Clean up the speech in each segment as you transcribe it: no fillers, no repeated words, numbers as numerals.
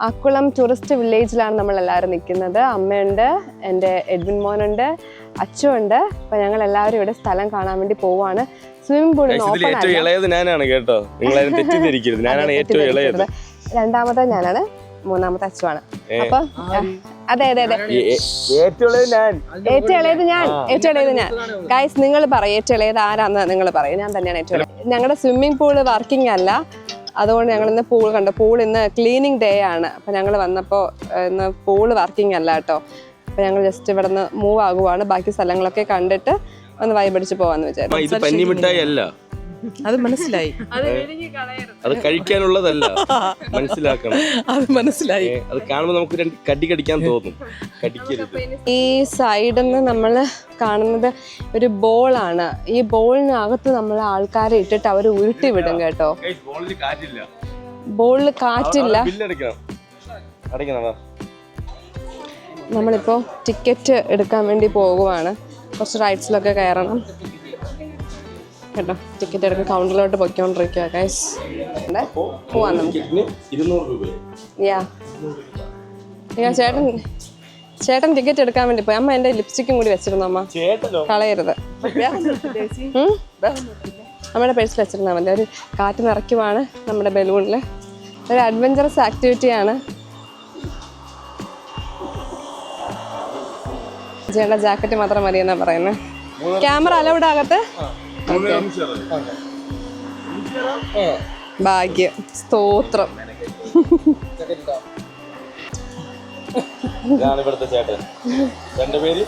അക്കുളം tourist വില്ലേജിലാണ് നമ്മളെല്ലാവരും നിൽക്കുന്നത്. അമ്മയുണ്ട്, എൻ്റെ എഡ്വിൻ മോനുണ്ട്, അച്ചുണ്ട്. അപ്പം ഞങ്ങൾ എല്ലാവരും ഇവിടെ സ്ഥലം കാണാൻ വേണ്ടി പോവാണ്. സ്വിമ്മിംഗ് പൂൾ രണ്ടാമത്തെ ഞാനാണ്, മൂന്നാമത്തെ അച്ചുവാണ്. അപ്പം അതെ അതെ അതെ, ഏറ്റവും ഇളയത് ഞാൻ. ഗൈസ്, നിങ്ങൾ പറയും ഏറ്റവും ഇളയത് ആരാന്ന് നിങ്ങൾ പറയും. ഞാൻ തന്നെയാണ് ഏറ്റവും ഇളയത്. ഞങ്ങളുടെ സ്വിമ്മിംഗ് പൂള് വർക്കിംഗ് അല്ല, അതുകൊണ്ട് ഞങ്ങൾ ഇന്ന് പൂൾ കണ്ടു. പൂൾ ഇന്ന് ക്ലീനിങ് ഡേ ആണ്. അപ്പം ഞങ്ങൾ വന്നപ്പോൾ ഇന്ന് പൂള് വർക്കിംഗ് അല്ല കേട്ടോ. അപ്പം ഞങ്ങൾ ജസ്റ്റ് ഇവിടെ നിന്ന് മൂവ് ആകുവാണ്. ബാക്കി സ്ഥലങ്ങളൊക്കെ കണ്ടിട്ട് ഒന്ന് വൈബടിച്ച് പോവാന്ന് വിചാരിച്ചു. അത് മനസ്സിലായി, അത് കഴിക്കാനുള്ളതല്ല, മനസ്സിലാക്കണം. അത് മനസ്സിലായി. അത് കാണുമ്പോൾ നമുക്ക് രണ്ട് കടി കടിക്കാൻ തോന്നും. കടിക്കരുത്. ഈ സൈഡിൽ നിന്ന് നമ്മൾ കാണുന്നത് ഒരു ബോളാണ്. ഈ ബോളിനകത്ത് നമ്മൾ ആൾക്കാരെ ഇട്ടിട്ട് അവർ ഉരുട്ടി വിടും കേട്ടോ. ബോളിൽ കാറ്റില്ല. നമ്മളിപ്പോ ടിക്കറ്റ് എടുക്കാൻ വേണ്ടി പോകുവാണ്. കുറച്ച് റൈഡ്സിലൊക്കെ കയറണം കേട്ടോ. ടിക്കറ്റ് എടുക്കാൻ കൗണ്ടറിലോട്ട് പൊയ്ക്കൊണ്ടിരിക്കുക ഗൈസ്. പോവാൻ നമുക്ക്. ചേട്ടൻ ടിക്കറ്റ് എടുക്കാൻ വേണ്ടി പോയി. അമ്മ എൻ്റെ ലിപ്സ്റ്റിക്കും കൂടി വെച്ചിരുന്നു. അമ്മ കളയരുത്. നമ്മുടെ പേഴ്സിൽ വെച്ചിരുന്നാൽ മതി. ഒരു കാറ്റ് നിറയ്ക്കുവാണ് നമ്മുടെ ബലൂണിൽ. ഒരു അഡ്വഞ്ചറസ് ആക്ടിവിറ്റിയാണ്. ചേട്ട ജാക്കറ്റ് മാത്രം മതി എന്നാ പറയുന്നത്. ക്യാമറ അലൗഡ് ആകത്ത്. ഭാഗ്യം, സ്തോത്രം. ഇതാണ് ഇവിടുത്തെ ചേട്ടൻ. ചേട്ടൻ്റെ പേര്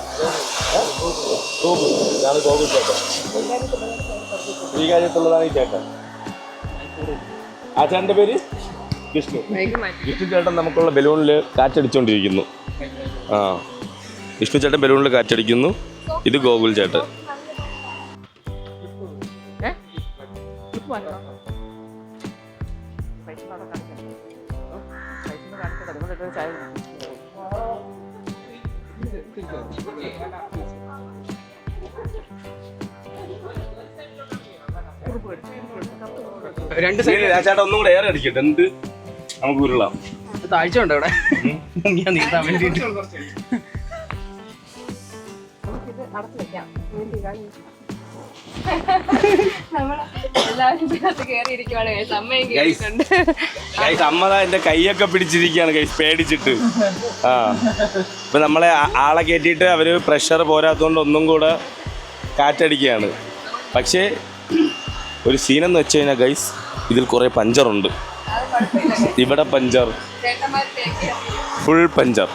ഗോകുൽ ചേട്ടൻ. ഈ കാര്യത്തുള്ളതാണ് ഈ ചേട്ടൻ. ആ ചേട്ടൻ്റെ പേര് വിഷ്ണു. വിഷ്ണു ചേട്ടൻ നമുക്കുള്ള ബലൂണിൽ കാറ്റടിച്ചുകൊണ്ടിരിക്കുന്നു. വിഷ്ണു ചേട്ടൻ ബലൂണിൽ കാറ്റടിക്കുന്നു. ഇത് ഗോകുൽ ചേട്ടൻ. രണ്ട് സൈഡിൽ ആ ചേട്ടൻ ഒന്നും കൂടെ ഏറെ അടിക്കട്ടെ. എന്ത് നമുക്ക് ഉരുളാം. താഴ്ച ഉണ്ടോ ഇവിടെ? ഞാൻ നീട്ടാൻ വേണ്ടിട്ട് അമ്മ എന്റെ കൈയൊക്കെ പിടിച്ചിരിക്കുകയാണ് കൈ പേടിച്ചിട്ട്. ഇപ്പൊ നമ്മളെ ആളെ കയറ്റിയിട്ട് അവര് പ്രഷർ പോരാത്തതുകൊണ്ട് ഒന്നും കൂടെ കാറ്റടിക്കുകയാണ്. പക്ഷേ ഒരു സീനെന്ന് വെച്ച് കഴിഞ്ഞാൽ ഗൈസ്, ഇതിൽ കുറെ പഞ്ചറുണ്ട്. ഇവിടെ പഞ്ചർ, ഫുൾ പഞ്ചർ.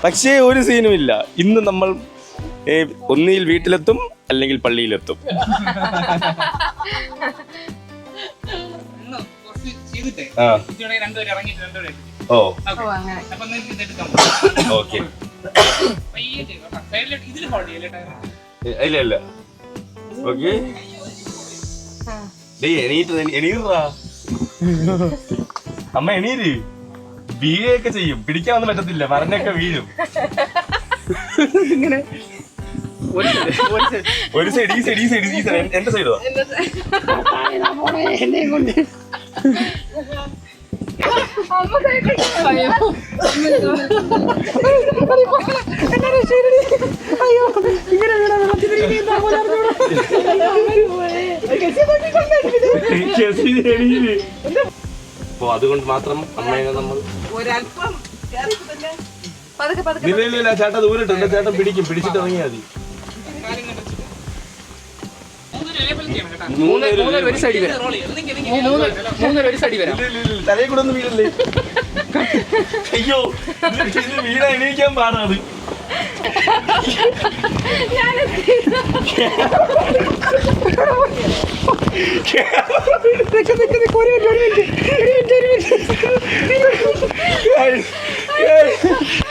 പക്ഷേ ഒരു സീനുമില്ല. ഇന്ന് നമ്മൾ ഒന്നിൽ വീട്ടിലെത്തും, അല്ലെങ്കിൽ പള്ളിയിലെത്തും. ഓക്കെ. ഇല്ല ഇല്ല. ഓക്കെ. എണീറാ അമ്മ, എണീര്. വീഴൊക്കെ ചെയ്യും. പിടിക്കാനൊന്നും പറ്റത്തില്ല, മറിഞ്ഞൊക്കെ വീഴും. ഇങ്ങനെ ഒരു സൈഡ്, ഈ സൈഡ്, ഈ സൈഡ്, ഈ സൈഡ്. എന്റെ സൈഡോ? എന്നെയും കൊണ്ട് അപ്പൊ അതുകൊണ്ട് മാത്രം അമ്മയെ നമ്മൾ ഇല്ല ചേട്ടാ ദൂരിട്ട്. എന്റെ ചേട്ടൻ പിടിക്കും. പിടിച്ചിട്ട് ഇറങ്ങിയാൽ മതി. തലയിൽ കൂടെ ഒന്ന് വീഴല്ലേ. അയ്യോ, വീണ എണീക്കാൻ പാടാണ്.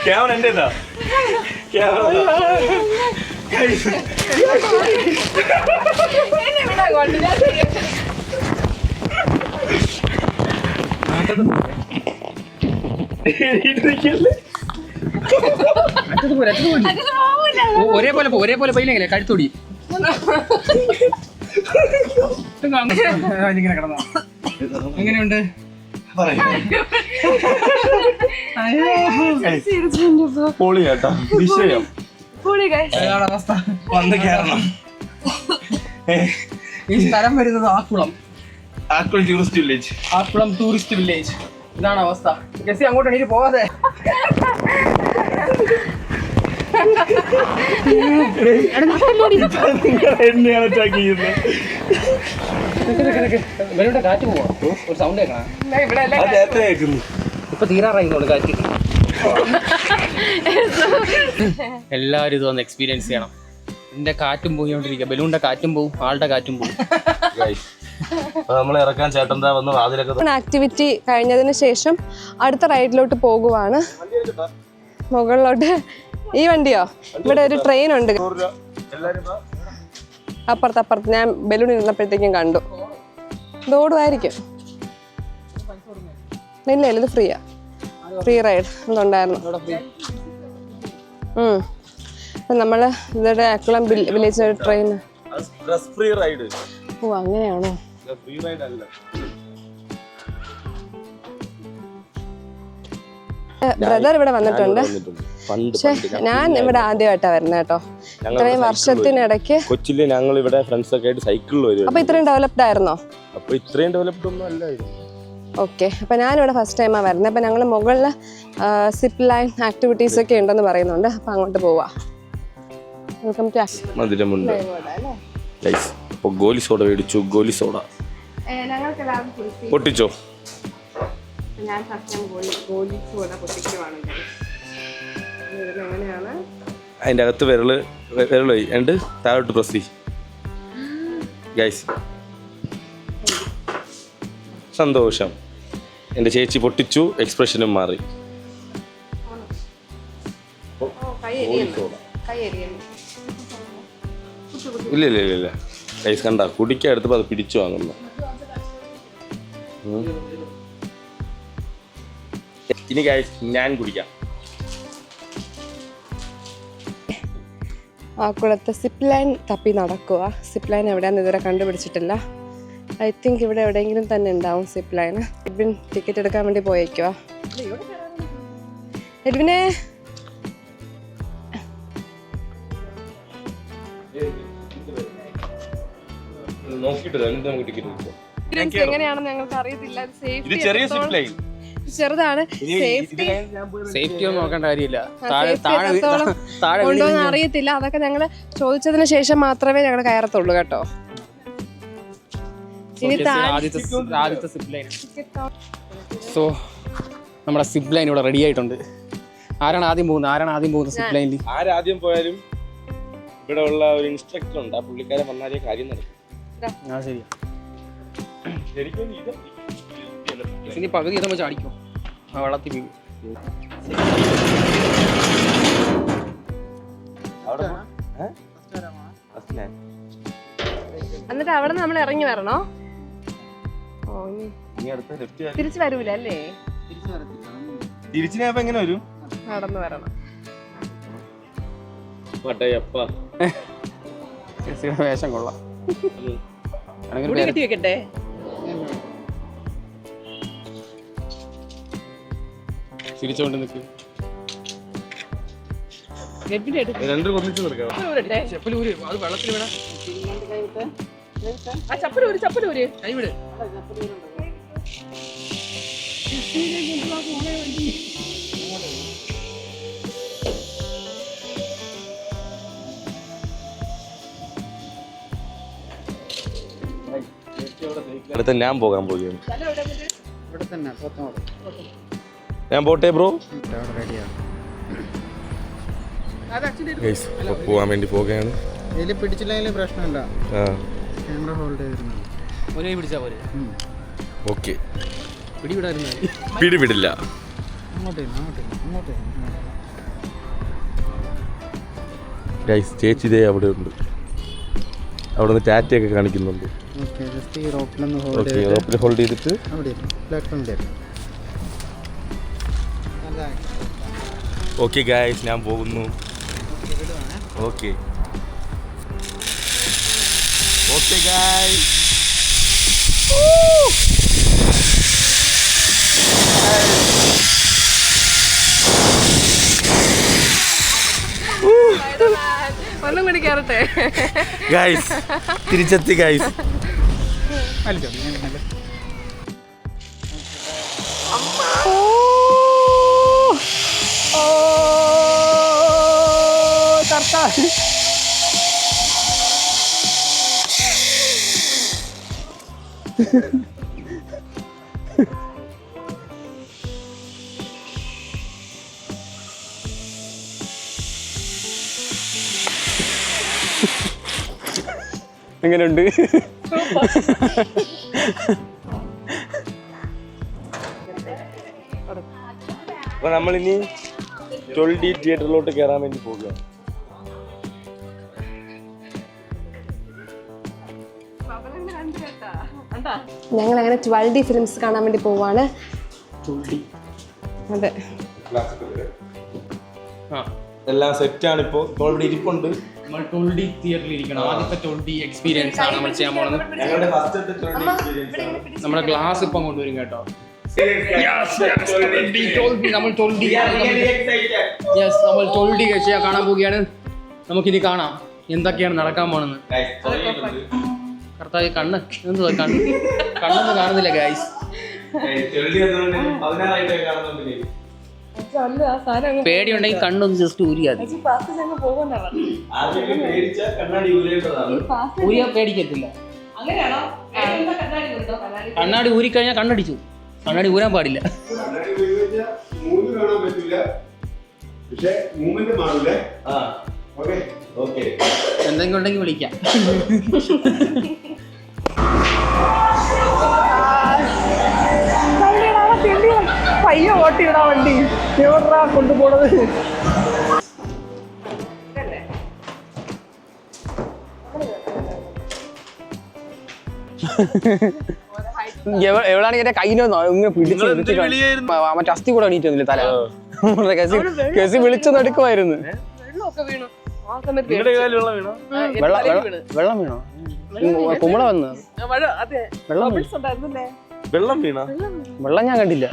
ക്യാമറ എന്റേതാ. ഒരേപോലെ പയ്യിലെങ്ങനെ കഴുത്തോടി എങ്ങനെയുണ്ട്? പൊളി കേട്ടാ വിഷയം അവസ്ഥ. വന്ന് കേറണം. ഈ സ്ഥലം വരുന്നത് Akkulam tourist village. Akkulam tourist village. ഇതാണ് അവസ്ഥ. ജെസ്സി അങ്ങോട്ട് എണീറ്റ് പോവാതെ. ഇവരുടെ കാറ്റ് പോവാ. ഒരു സൗണ്ട് കേൾക്കണം. ഇപ്പൊ തീരാറായി കാറ്റ്. എല്ലാവരും ഇത് വന്ന് എക്സ്പീരിയൻസ് ചെയ്യണം. എന്റെ കാറ്റും പോയിക്കൊണ്ടിരിക്കുക. ബലൂണിന്റെ കാറ്റും പോവും, ആളുടെ കാറ്റും പോവും. നമ്മളെ ഇറക്കാൻ ചേട്ടന്താ വന്ന് വാതിലൊക്കെ. ആക്ടിവിറ്റി കഴിഞ്ഞതിന് ശേഷം അടുത്ത റൈഡിലോട്ട് പോകുവാണ്, മുകളിലോട്ട്. ഈ വണ്ടിയോ? ഇവിടെ ഒരു ട്രെയിൻ ഉണ്ട് അപ്പുറത്ത്. ഞാൻ ബലൂൺ ഇരുന്നപ്പോഴത്തേക്കും കണ്ടു. ഇത് ഓടുമായിരിക്കും. ഇല്ല ഇത് ഫ്രീയാ, ഫ്രീ റൈഡ് എന്തുണ്ടായിരുന്നു. നമ്മള് ഇവരുടെ ആക്കുളം വില്ലേജ് ട്രെയിൻ. ഓ അങ്ങനെയാണോ? ബ്രദർ ഇവിടെ വന്നിട്ടുണ്ട്. പക്ഷെ ഞാൻ ഇവിടെ ആദ്യമായിട്ടാ വരുന്നത് കേട്ടോ. ഇത്രയും വർഷത്തിനിടയ്ക്ക് കൊച്ചിയില് ഞങ്ങൾ ഇവിടെ ഫ്രണ്ട്സ് ഒക്കെ ആയിട്ട് സൈക്കിളിൽ വരും. അപ്പൊ ഇത്രയും ഡെവലപ്ഡ് ആയിരുന്നോ? അപ്പൊ ഇത്രയും ഡെവലപ്ഡ് ഒന്നും അല്ലായിരുന്നു. ഓക്കെ, അപ്പൊ ഞാനിവിടെ ഫസ്റ്റ് ടൈമാണ് വരുന്നത്. അപ്പൊ ഞങ്ങൾ മുകളിൽ സിപ്പ് ലൈൻ ആക്ടിവിറ്റീസ് ഒക്കെ ഉണ്ടെന്ന് പറയുന്നുണ്ട്. അപ്പൊ അങ്ങോട്ട് പോവാ. വെൽക്കം ടു മധുരമുണ്ട്. ഗോലി സോഡ മേടിച്ചു. ഗോലി സോഡ പൊട്ടിച്ചോ? ഞാൻ ഗോലി സോഡ പൊട്ടിക്കുവാണ്. എങ്ങനെയാണ്? അതിൻ്റെ അകത്ത് വിരള് എന്നിട്ട് താഴോട്ട് പ്രസ് ചെയ്യ് ഗൈസ്. സന്തോഷം. എൻ്റെ ചേച്ചി പൊട്ടിച്ചു, എക്സ്പ്രഷനും മാറി. ഇല്ല ഗൈസ് കണ്ട കുടിക്കാൻ എടുത്തപ്പോൾ അത് പിടിച്ചു വാങ്ങുന്നു. ഇനി ഗൈസ് ഞാൻ കുടിക്കാം. ആക്കുളത്ത് സിപ്പ് ലൈൻ തപ്പി നടക്കുക. സിപ്പ് ലൈൻ എവിടെയാണെന്ന് ഇതുവരെ കണ്ടുപിടിച്ചിട്ടില്ല. ഐ തിങ്ക് ഇവിടെ എവിടെയെങ്കിലും തന്നെ ഉണ്ടാവും സിപ്പ് ലൈൻ. എഡ്വിൻ ടിക്കറ്റ് എടുക്കാൻ വേണ്ടി പോയേക്കുവാ. എഡ്വിനെ എങ്ങനെയാണെന്ന് ഞങ്ങൾക്ക് അറിയത്തില്ല. ചെറുതാണ്, സേഫ്റ്റി ഒന്നും നോക്കേണ്ട കാര്യമില്ല. ഉണ്ടോന്ന് അറിയത്തില്ല. അതൊക്കെ ഞങ്ങൾ ചോദിച്ചതിന് ശേഷം മാത്രമേ ഞങ്ങൾ കയറത്തുള്ളൂ കേട്ടോ. സോ നമ്മുടെ സിപ്പ് ലൈൻ ഇവിടെ റെഡി ആയിട്ടുണ്ട്. ആരാണ് ആദ്യം പോകുന്നത് സിപ്പ് ലൈനിൽ? ആരാദ്യം പോയാലും ഇവിടെ ഉള്ള ഒരു ഇൻസ്ട്രക്ടർ ഉണ്ട്. ആ പുള്ളിക്കാരൻ വന്നാലേ കാര്യം നടക്കും. ശരി. ഇനി പകുതി ഇതുമ്പോൾ ചാടിക്കും വെള്ളത്തിൽ. എന്നിട്ട് അവിടെ നമ്മൾ ഇറങ്ങി വരണോ? തിരിച്ചു വരൂല അല്ലേ? തിരിച്ചിനപ്പോ എങ്ങനെ വരും? നടന്നു വരണം. വേഷം കൊള്ളാം. വെക്കട്ടെ. ചിരിച്ചോണ്ട് നിൽക്കും. രണ്ടു കൊന്നിച്ച് കൊടുക്കാം. ചെപ്പലൂര് അത് വെള്ളത്തിൽ വീണ ചപ്പലൂര് കൈവിട്. അടുത്ത ഞാൻ പോകാൻ പോവുകയാണ്. ഞാൻ പോട്ടെ ബ്രോ. പോവാൻ വേണ്ടി പോവുകയാണ്. പിടിച്ചില്ലെങ്കിൽ പ്രശ്നമില്ല. ക്യാമറ ഹോൾഡ് ചെയ്തിരുന്നു. ഒരേ പിടിച്ചാ പോലെ. ഓക്കെ, പിടിവിടായിരുന്നു. പിടിവിടില്ല. ഗൈസ് ചേച്ചി ദേ അവിടെ ഉണ്ട്. അവിടെ നിന്ന് ടാറ്റയൊക്കെ കാണിക്കുന്നുണ്ട്. റോപ്പിൽ ഹോൾഡ് ചെയ്തിട്ട് ഓക്കെ ഗൈസ് ഞാൻ പോകുന്നു. Okay okay guys. ഒന്നും കൂടി കയറട്ടെ ഗൈസ് തിരിച്ചെത്തി ഗൈസ്. എങ്ങനെയുണ്ട്? അപ്പൊ നമ്മളിനി 12D തിയേറ്ററിലോട്ട് കയറാൻ വേണ്ടി പോകുകയാണ്. ഞങ്ങൾ അങ്ങനെ 12D ഫിലിംസ് കാണാൻ വേണ്ടി പോവാണ്. അതെ, എല്ലാം സെറ്റാണ്. ഇപ്പോൾ ഇവിടെ ഇരിപ്പുണ്ട്. നമ്മൾ 12D തിയേറ്ററിൽ ഇരിക്കണം. ആദ്യത്തെ 12D എക്സ്പീരിയൻസ് ആണ് നമ്മൾ ചെയ്യാൻ പോകുന്നത്. ഞങ്ങളുടെ ഫസ്റ്റത്തെ 12D എക്സ്പീരിയൻസ്. നമ്മുടെ ഗ്ലാസ് ഇപ്പം കൊണ്ടുവരും കേട്ടോ. നമ്മൾ 12D ചെയ്യാൻ കാണാൻ പോവുകയാണ്. നമുക്കിനി കാണാം എന്തൊക്കെയാണ് നടക്കാൻ പോണെന്ന്. കർത്താവ് കണ്ണ് എന്തുവാ കണ്ണൊന്നും കാണുന്നില്ല ഗൈസ്. പേടിയുണ്ടെങ്കിൽ കണ്ണൊന്ന് ജസ്റ്റ് ഊരിയാതി. ഊരിയാ പേടിക്കത്തില്ല. കണ്ണാടി ഊരിക്കഴിഞ്ഞാൽ കണ്ണടിച്ചു. കണ്ണാടി ഊരാൻ പാടില്ല. എന്തെങ്കിലും ഉണ്ടെങ്കിൽ വിളിക്കാം. പയ്യ ഓട്ടിയിടാ വണ്ടി എവിടാ കൊണ്ടുപോണത്. എവിടാണെങ്കിൽ എന്റെ കയ്യിനോ ഇങ്ങനെ പിടിച്ച് മറ്റേ അസ്ഥി കൂടെ എണീറ്റ് വന്നില്ല തല. കെസി വിളിച്ചൊന്നും എടുക്കുമായിരുന്നു. വെള്ളം വീണോ? കുമ്പള വന്ന് വെള്ളം വീണോ? വെള്ളം ഞാൻ കണ്ടില്ല.